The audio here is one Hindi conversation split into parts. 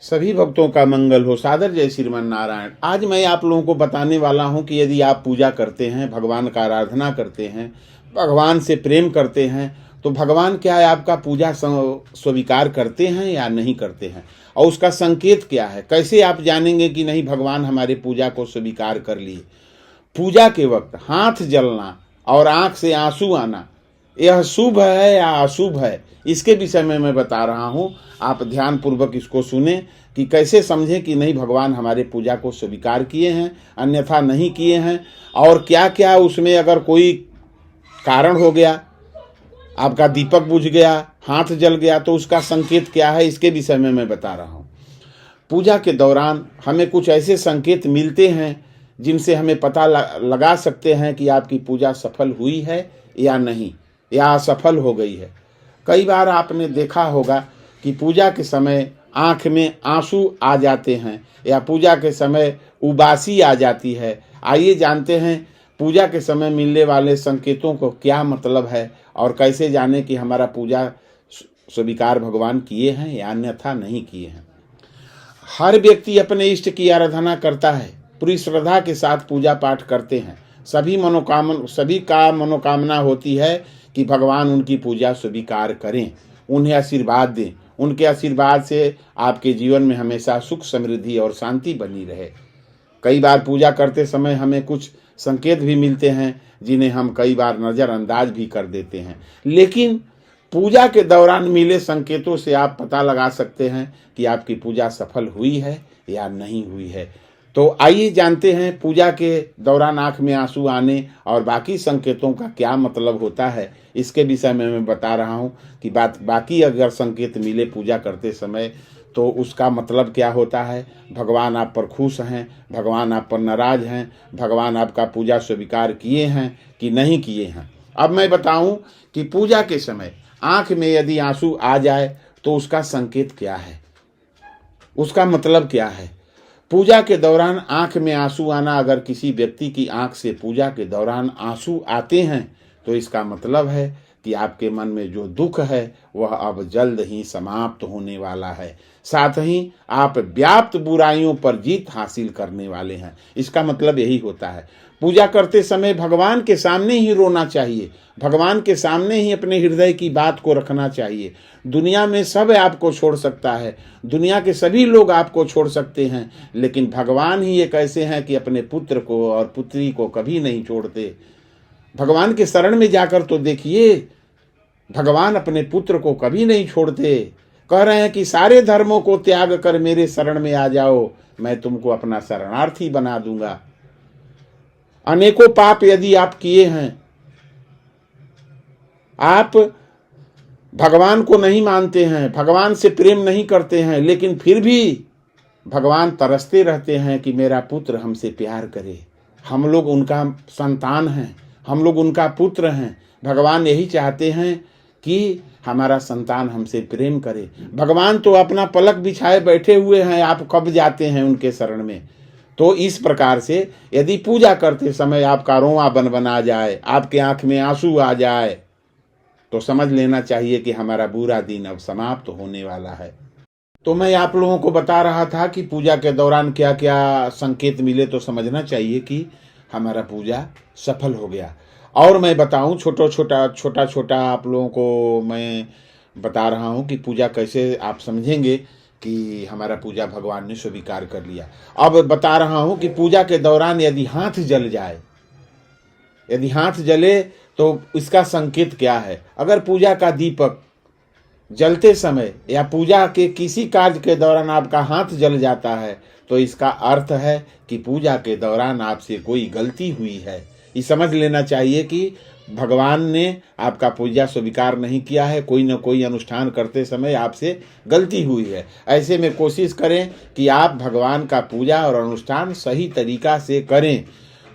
सभी भक्तों का मंगल हो। सादर जय श्रीमान नारायण। आज मैं आप लोगों को बताने वाला हूं कि यदि आप पूजा करते हैं, भगवान का आराधना करते हैं, भगवान से प्रेम करते हैं, तो भगवान क्या है, आपका पूजा स्वीकार करते हैं या नहीं करते हैं, और उसका संकेत क्या है। कैसे आप जानेंगे कि नहीं भगवान हमारे पूजा को स्वीकार कर लिए। पूजा के वक्त हाथ जलना और आंख से आंसू आना, यह शुभ है या अशुभ है, इसके विषय में मैं बता रहा हूं। आप ध्यान पूर्वक इसको सुने कि कैसे समझें कि नहीं भगवान हमारे पूजा को स्वीकार किए हैं, अन्यथा नहीं किए हैं, और क्या क्या उसमें अगर कोई कारण हो गया, आपका दीपक बुझ गया, हाथ जल गया, तो उसका संकेत क्या है, इसके विषय में मैं बता रहा हूं। पूजा के दौरान हमें कुछ ऐसे संकेत मिलते हैं जिनसे हमें पता लगा सकते हैं कि आपकी पूजा सफल हुई है या नहीं, या असफल हो गई है। कई बार आपने देखा होगा कि पूजा के समय आंख में आंसू आ जाते हैं, या पूजा के समय उबासी आ जाती है। आइए जानते हैं पूजा के समय मिलने वाले संकेतों को क्या मतलब है, और कैसे जाने कि हमारा पूजा स्वीकार भगवान किए हैं या अन्यथा नहीं किए हैं। हर व्यक्ति अपने इष्ट की आराधना करता है, पूरी श्रद्धा के साथ पूजा पाठ करते हैं। सभी का मनोकामना होती है कि भगवान उनकी पूजा स्वीकार करें, उन्हें आशीर्वाद दें। उनके आशीर्वाद से आपके जीवन में हमेशा सुख, समृद्धि और शांति बनी रहे। कई बार पूजा करते समय हमें कुछ संकेत भी मिलते हैं जिन्हें हम कई बार नज़रअंदाज भी कर देते हैं, लेकिन पूजा के दौरान मिले संकेतों से आप पता लगा सकते हैं कि आपकी पूजा सफल हुई है या नहीं हुई है। तो आइए जानते हैं पूजा के दौरान आंख में आंसू आने और बाकी संकेतों का क्या मतलब होता है। इसके विषय में मैं बता रहा हूं कि बाकी अगर संकेत मिले पूजा करते समय तो उसका मतलब क्या होता है। भगवान आप पर खुश हैं, भगवान आप पर नाराज हैं, भगवान आपका पूजा स्वीकार किए हैं कि नहीं किए हैं। अब मैं बताऊं कि पूजा के समय आंख में यदि आंसू आ जाए तो उसका संकेत क्या है, उसका मतलब क्या है। पूजा के दौरान आंख में आंसू आना, अगर किसी व्यक्ति की आंख से पूजा के दौरान आंसू आते हैं तो इसका मतलब है कि आपके मन में जो दुख है वह अब जल्द ही समाप्त होने वाला है। साथ ही आप व्याप्त बुराइयों पर जीत हासिल करने वाले हैं। इसका मतलब यही होता है। पूजा करते समय भगवान के सामने ही रोना चाहिए, भगवान के सामने ही अपने हृदय की बात को रखना चाहिए। दुनिया में सब आपको छोड़ सकता है, दुनिया के सभी लोग आपको छोड़ सकते हैं, लेकिन भगवान ही एक ऐसे हैं कि अपने पुत्र को और पुत्री को कभी नहीं छोड़ते। भगवान के शरण में जाकर तो देखिए, भगवान अपने पुत्र को कभी नहीं छोड़ते। कह रहे हैं कि सारे धर्मों को त्याग कर मेरे शरण में आ जाओ, मैं तुमको अपना शरणार्थी बना दूंगा। अनेकों पाप यदि आप किए हैं, आप भगवान को नहीं मानते हैं, भगवान से प्रेम नहीं करते हैं, लेकिन फिर भी भगवान तरसते रहते हैं कि मेरा पुत्र हमसे प्यार करे। हम लोग उनका संतान हैं, हम लोग उनका पुत्र हैं। भगवान यही चाहते हैं कि हमारा संतान हमसे प्रेम करे। भगवान तो अपना पलक बिछाए बैठे हुए हैं, आप कब जाते हैं उनके शरण में। तो इस प्रकार से यदि पूजा करते समय आपका रोंवा बनबना जाए, आपके आंख में आंसू आ जाए, तो समझ लेना चाहिए कि हमारा बुरा दिन अब समाप्त होने वाला है। तो मैं आप लोगों को बता रहा था कि पूजा के दौरान क्या क्या संकेत मिले तो समझना चाहिए कि हमारा पूजा सफल हो गया। और मैं बताऊं छोटा छोटा आप लोगों को मैं बता रहा हूं कि पूजा कैसे आप समझेंगे कि हमारा पूजा भगवान ने स्वीकार कर लिया। अब बता रहा हूं कि पूजा के दौरान यदि हाथ जल जाए, यदि हाथ जले तो इसका संकेत क्या है। अगर पूजा का दीपक जलते समय या पूजा के किसी कार्य के दौरान आपका हाथ जल जाता है तो इसका अर्थ है कि पूजा के दौरान आपसे कोई गलती हुई है। ये समझ लेना चाहिए कि भगवान ने आपका पूजा स्वीकार नहीं किया है, कोई न कोई अनुष्ठान करते समय आपसे गलती हुई है। ऐसे में कोशिश करें कि आप भगवान का पूजा और अनुष्ठान सही तरीका से करें।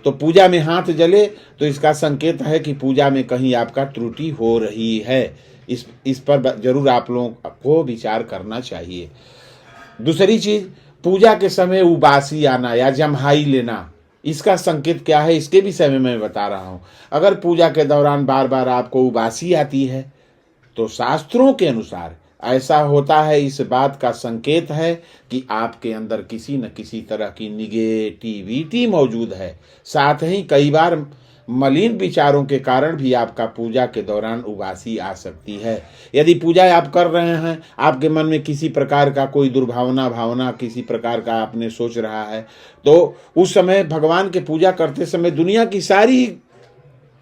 तो पूजा में हाथ जले तो इसका संकेत है कि पूजा में कहीं आपका त्रुटि हो रही है। इस पर जरूर आप लोगों को विचार करना चाहिए। दूसरी चीज, पूजा के समय उबासी आना या जम्हाई लेना, इसका संकेत क्या है, इसके विषय में मैं बता रहा हूं। अगर पूजा के दौरान बार बार आपको उबासी आती है तो शास्त्रों के अनुसार ऐसा होता है, इस बात का संकेत है कि आपके अंदर किसी न किसी तरह की निगेटिविटी मौजूद है। साथ ही कई बार मलिन विचारों के कारण भी आपका पूजा के दौरान उबासी आ सकती है। यदि पूजा आप कर रहे हैं, आपके मन में किसी प्रकार का कोई भावना किसी प्रकार का आपने सोच रहा है, तो उस समय भगवान के पूजा करते समय दुनिया की सारी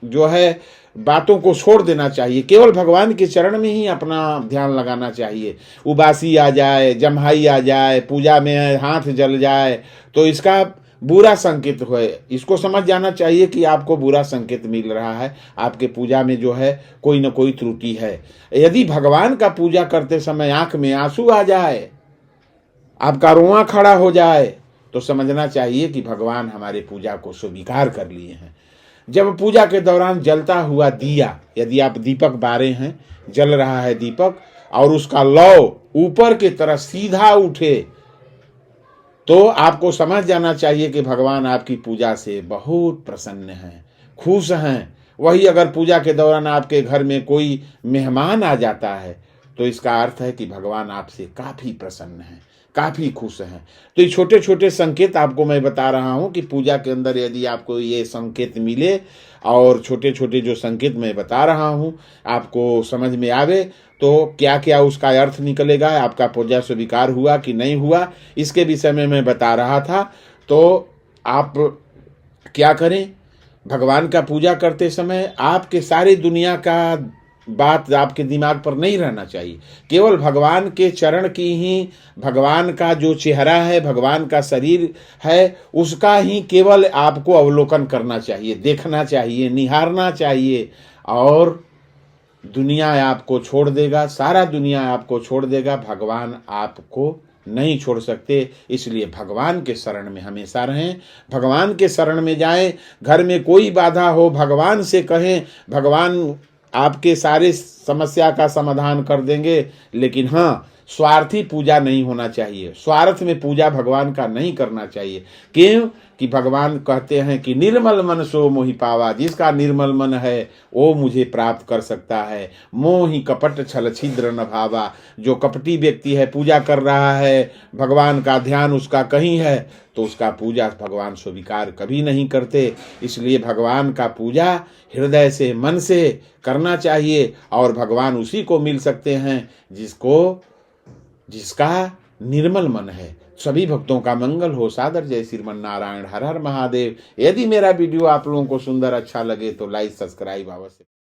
जो है बातों को छोड़ देना चाहिए। केवल भगवान के चरण में ही अपना ध्यान लगाना चाहिए। उबासी आ जाए, जम्हाई आ जाए, पूजा में हाथ जल जाए, तो इसका बुरा संकेत है। इसको समझ जाना चाहिए कि आपको बुरा संकेत मिल रहा है, आपके पूजा में जो है कोई न कोई त्रुटि है। यदि भगवान का पूजा करते समय आंख में आंसू आ जाए, आपका रोआ खड़ा हो जाए, तो समझना चाहिए कि भगवान हमारे पूजा को स्वीकार कर लिए हैं। जब पूजा के दौरान जलता हुआ दिया, यदि आप दीपक बारे हैं, जल रहा है दीपक और उसका लौ ऊपर की तरफ सीधा उठे, तो आपको समझ जाना चाहिए कि भगवान आपकी पूजा से बहुत प्रसन्न हैं, खुश हैं। वही अगर पूजा के दौरान आपके घर में कोई मेहमान आ जाता है, तो इसका अर्थ है कि भगवान आपसे काफ़ी प्रसन्न हैं, काफ़ी खुश हैं। तो ये छोटे छोटे संकेत आपको मैं बता रहा हूँ कि पूजा के अंदर यदि आपको ये संकेत मिले और छोटे छोटे जो संकेत मैं बता रहा हूँ आपको समझ में आवे, तो क्या क्या उसका अर्थ निकलेगा, आपका पूजा स्वीकार हुआ कि नहीं हुआ, इसके विषय में मैं बता रहा था। तो आप क्या करें, भगवान का पूजा करते समय आपके सारी दुनिया का बात आपके दिमाग पर नहीं रहना चाहिए। केवल भगवान के चरण की ही, भगवान का जो चेहरा है, भगवान का शरीर है, उसका ही केवल आपको अवलोकन करना चाहिए, देखना चाहिए, निहारना चाहिए। और दुनिया आपको छोड़ देगा, सारा दुनिया आपको छोड़ देगा, भगवान आपको नहीं छोड़ सकते। इसलिए भगवान के शरण में हमेशा रहें, भगवान के शरण में जाएं। घर में कोई बाधा हो, भगवान से कहें, भगवान आपके सारे समस्या का समाधान कर देंगे। लेकिन हाँ, स्वार्थी पूजा नहीं होना चाहिए, स्वार्थ में पूजा भगवान का नहीं करना चाहिए। क्यों कि भगवान कहते हैं कि निर्मल मन सो मोहि पावा, जिसका निर्मल मन है वो मुझे प्राप्त कर सकता है। मोहि कपट छल छिद्र न भावा, जो कपटी व्यक्ति है, पूजा कर रहा है, भगवान का ध्यान उसका कहीं है, तो उसका पूजा भगवान स्वीकार कभी नहीं करते। इसलिए भगवान का पूजा हृदय से, मन से करना चाहिए, और भगवान उसी को मिल सकते हैं जिसका निर्मल मन है। सभी भक्तों का मंगल हो। सादर जय श्रीमन नारायण। हर हर महादेव। यदि मेरा वीडियो आप लोगों को सुंदर अच्छा लगे तो लाइक सब्सक्राइब अवश्य।